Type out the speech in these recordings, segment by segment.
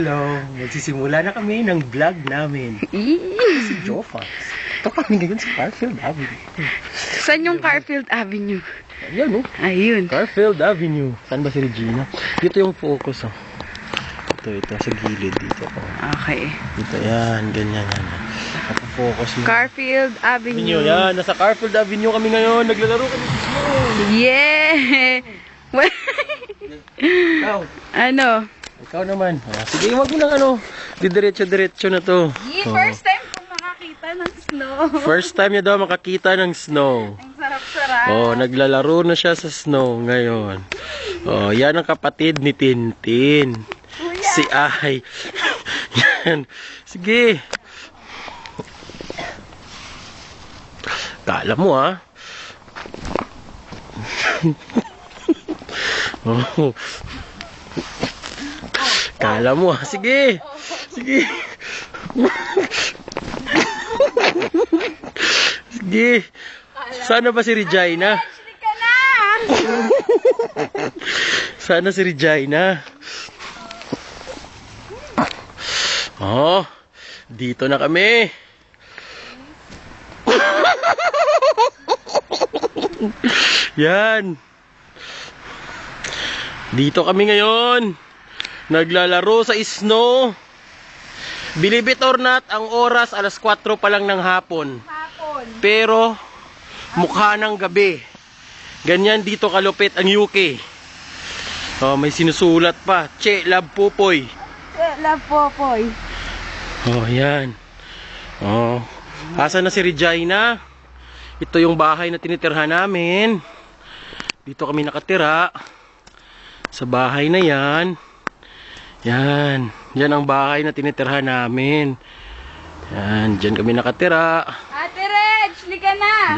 Hello, magsisimula na kami ng vlog namin. Si Jofa. Ito kami ngayon sa Garfield Avenue. Saan yung Garfield Avenue? Ayan, oh. Ayun. Garfield Avenue. Saan ba si Regina? Dito yung focus, oh. Ito, sa gilid dito. Oh. Okay. Dito, yan, ganyan, yan. Focus mo. Garfield Avenue. Yan, nasa Garfield Avenue kami ngayon. Naglalaro kami sa snow. Yeah! Ikaw. Ano? Ikaw naman. Ah, sige, wag mo lang didiretso-diretso na to. First time kong makakita ng snow. First time niya daw makakita ng snow. Ang sarap-sarap. Oh, naglalaro na siya sa snow ngayon. Oh, yan ang kapatid ni Tintin. Kuya. Si Ay. Yan. Sige. Kala mo, ha? Oh. Kala mo, ha? Sige. Sige. Sige. Sana ba si Regina? Ka na! Sana si Regina. Oh, dito na kami. Yan. Dito kami ngayon. Naglalaro sa snow. Believe it or not, ang oras alas 4 pa lang ng hapon. Pero mukha ng gabi. Ganyan dito kalupit ang UK. Oh, may sinusulat pa. Che, love Pupoy. Love Popoy. Oh, yan. Oh. Asa na si Regina? Ito yung bahay na tinitirhan namin. Dito kami nakatira. Sa bahay na yan. Yan. Yan ang bahay na tinitirhan namin. Yan. Diyan kami nakatira. Ate Reg, lika na!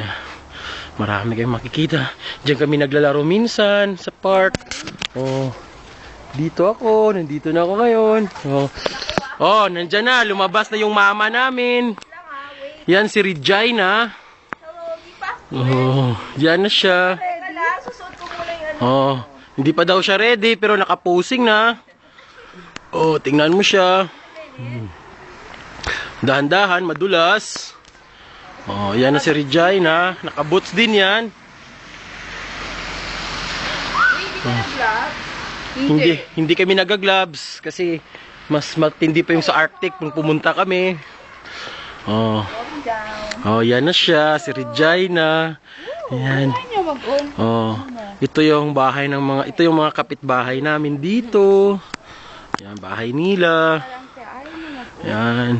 Marami kayong makikita. Diyan kami naglalaro minsan sa park. Oh. Dito ako. Nandito na ako ngayon. Oh. Oh, nandyan na. Lumabas na yung mama namin. Yan si Regina. Oh, yan na siya. Oh, hindi pa daw siya ready pero nakapusing na. Oh, tingnan mo siya. Dahan-dahan, madulas. Oh, yan na si Regina. Nakaboots din yan. Hindi kami nagagloves kasi mas matindi pa yung sa Arctic nung pumunta kami. Oh. Oh, yan na siya, si Regina. Yan. Oh, ito yung bahay ng mga, ito yung mga kapitbahay namin dito. Yan, bahay nila. Yan.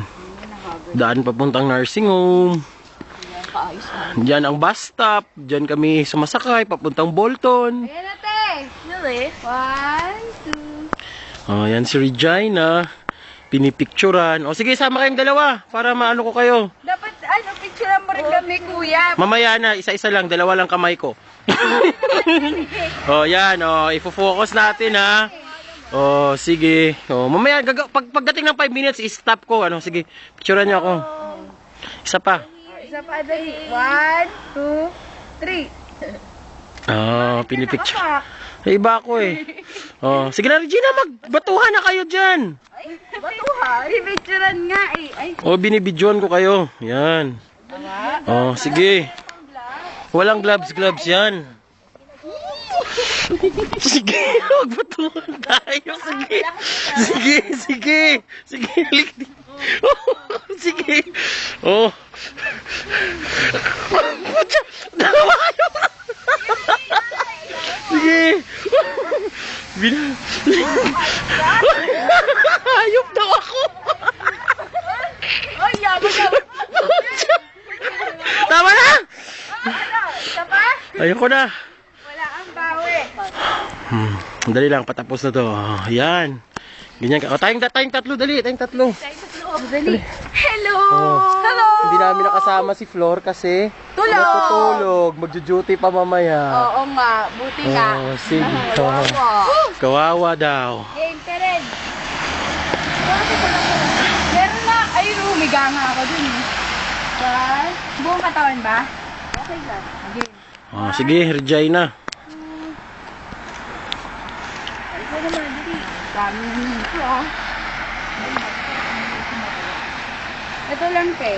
Daan papuntang nursing home. Diyan ang bus stop. Diyan kami sumasakay papuntang Bolton. Ayan ate! Really? 1, 2. Oh, yan si Regina. Pinipicturan. O sige, sama kayong dalawa para maano ko kayo. Dapat, picturean mo rin kami, kuya. Mamaya na, isa-isa lang, dalawa lang kamay ko. Oh, yan, oh, ifo-focus natin ha. Oh, sige. Oh, mamaya pagdating ng 5 minutes, i-stop ko. Ano, sige. Picturean niyo ako. Isa pa. Isa pa dali. 1, 2, 3. Oh, pinipicture. Iba ako eh. Oh, sige na Regina, magbatuhan na kayo diyan. Ay, batuhan. Pipicturean nga eh. Ay. Oh, binibidyoan ko kayo. Yan. Oh, sige. Walang gloves yan. Sige, magbatuhan tayo. Sige. Sige, halik dito. Sige. Oh. Dalawa kayo. Sige. Hayop daw ako. Ay, yaman na. Tama na. Isa pa? Ayoko na. Wala ang bawi. Dali lang, patapos na to. Yan. Ganyan ka. O, tayong tatlo, dali. Tayong tatlo. Dali. Hello! Oh. Hello! Hindi namin nakasama si Flor kasi Tulog! natutulog. Magjo-duty pa mamaya. Oo nga, buti nga. Oh, sige. Kawawa daw. Game ka rin. Meron na. Ay, humiga nga ako dun eh. Buong katawan ba? Okay lang. Game. Oh, sige, Regina. Ay, ko naman, dali. Dami na nito ah. Ito lang, te.